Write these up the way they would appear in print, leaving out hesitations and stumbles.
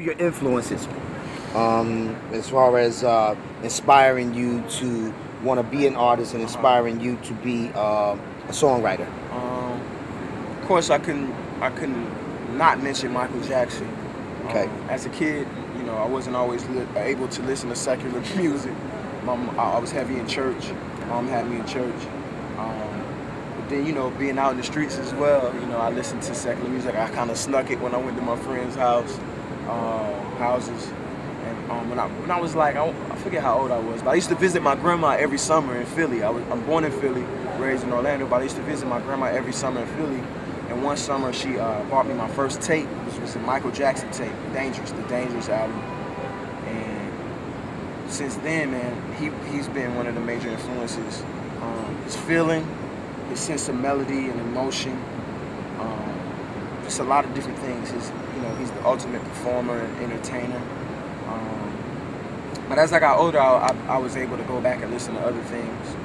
are your influences as far as inspiring you to want to be an artist and inspiring you to be a songwriter? Of course, I couldn't not mention Michael Jackson. Okay. As a kid, you know, I wasn't always able to listen to secular music. I was heavy in church. Mom had me in church. But then, you know, being out in the streets as well, you know, I listened to secular music. I kind of snuck it when I went to my friends' houses. And when I was like, I forget how old I was, but I used to visit my grandma every summer in Philly. I'm born in Philly, raised in Orlando, but I used to visit my grandma every summer in Philly. And one summer she bought me my first tape, which was a Michael Jackson tape, the Dangerous album. And since then, man, he's been one of the major influences. His feeling, his sense of melody and emotion, just a lot of different things. He's the ultimate performer and entertainer. But as I got older, I was able to go back and listen to other things.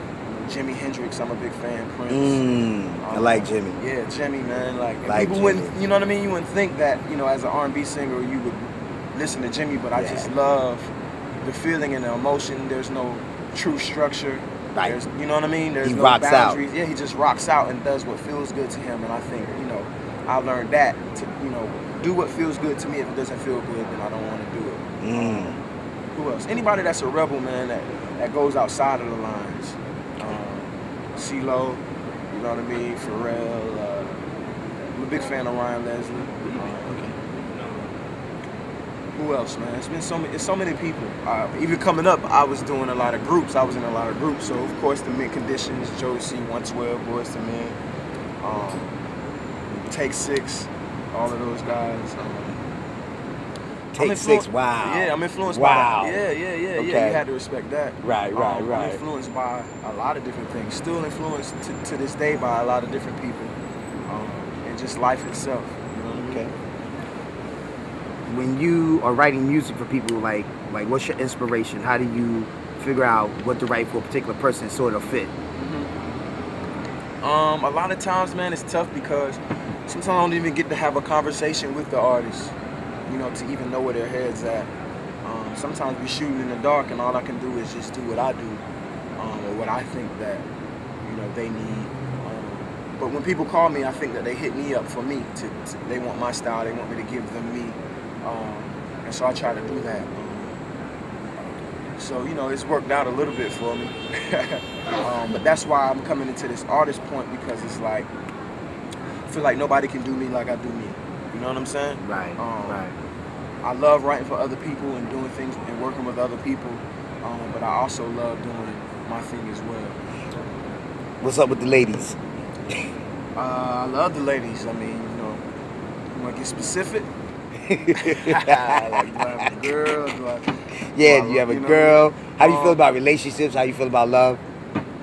Jimi Hendrix, I'm a big fan. Prince. I like Jimmy. Yeah, Jimmy, man. Like people Jimmy. wouldn't, you know what I mean? You wouldn't think that, you know, as an R&B singer, you would listen to Jimmy, but I just love the feeling and the emotion. There's no true structure. Right. You know what I mean? There's no rocks boundaries. out. Yeah, he just rocks out and does what feels good to him. And I think, you know, I learned that to, you know, do what feels good to me. If it doesn't feel good, then I don't want to do it. Who else? Anybody that's a rebel, man, that goes outside of the lines. CeeLo, you know what I mean? Pharrell. I'm a big fan of Ryan Leslie. Who else, man? It's been so many people. Even coming up, I was doing a lot of groups. I was in a lot of groups. So of course, the Mint Conditions, Joe C, 112, Boys to Men, Take 6, all of those guys. Take 6, wow. Yeah, I'm influenced by that. Yeah. Okay. You had to respect that. Right. I'm influenced by a lot of different things. Still influenced to this day by a lot of different people. And just life itself. You know what I mean? Okay. When you are writing music for people, like what's your inspiration? How do you figure out what to write for a particular person sort of fit? A lot of times, man, it's tough because sometimes I don't even get to have a conversation with the artist, you know, to even know where their head's at. Sometimes we shoot in the dark and all I can do is just do what I do, or what I think that, you know, they need. But when people call me, I think that they hit me up for me. They want my style, they want me to give them me. And so I try to do that. So, you know, it's worked out a little bit for me. But that's why I'm coming into this artist point, because it's like, I feel like nobody can do me like I do me. You know what I'm saying? Right. I love writing for other people and doing things and working with other people. But I also love doing my thing as well. What's up with the ladies? I love the ladies. I mean, you know, you want to get specific? Like, do I have a girl? Yeah, you have a girl. How do you feel about relationships? How you feel about love?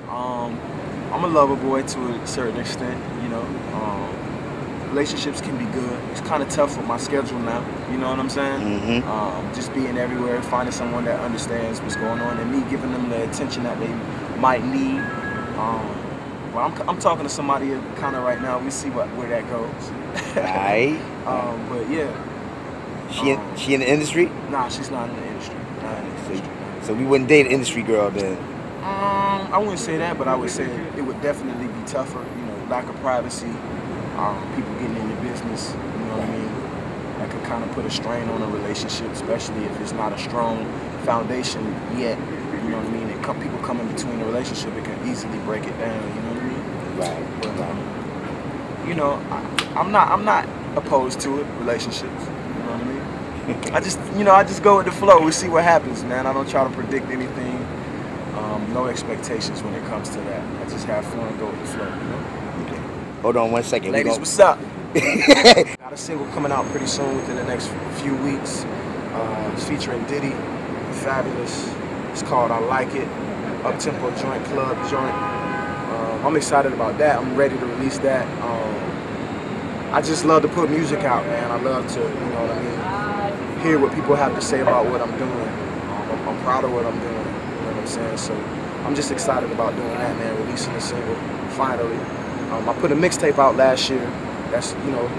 I'm a lover boy to a certain extent, you know. Relationships can be good. It's kind of tough with my schedule now, you know what I'm saying? Just being everywhere, finding someone that understands what's going on, and me giving them the attention that they might need. Well, I'm talking to somebody kind of right now. We see where that goes. Right. But yeah. She in the industry? Nah, she's not in the industry. So we wouldn't date an industry girl then? I wouldn't say that, but I would say it would definitely be tougher. You know, lack of privacy, people getting in your business. You know what I mean? That could kind of put a strain on a relationship, especially if it's not a strong foundation yet. You know what I mean? People come in between the relationship, it can easily break it down. You know what I mean? Right. But you know, I'm not opposed to it. Relationships. You know what I mean? I just go with the flow. We see what happens, man. I don't try to predict anything. No expectations when it comes to that. I just have fun and go with the flow. You know? Okay. Hold on 1 second. Ladies, what's up? Got a single coming out pretty soon, within the next few weeks. It's featuring Diddy, Fabulous. It's called I Like It. Up-tempo joint, club joint. I'm excited about that. I'm ready to release that. I just love to put music out, man. I love to, you know what I mean, hear what people have to say about what I'm doing. I'm proud of what I'm doing, you know what I'm saying? So I'm just excited about doing that, man, releasing a single, finally. I put a mixtape out last year. That's, you know,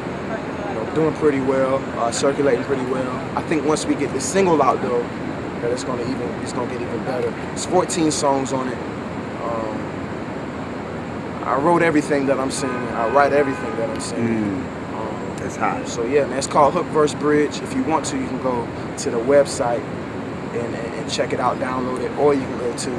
doing pretty well, circulating pretty well. I think once we get the single out though, that it's gonna get even better. It's 14 songs on it. I wrote everything that I'm singing. I write everything that I'm singing. That's hot. So yeah, man, it's called Hook Verse Bridge. If you want to, you can go to the website and check it out, download it, or you can go to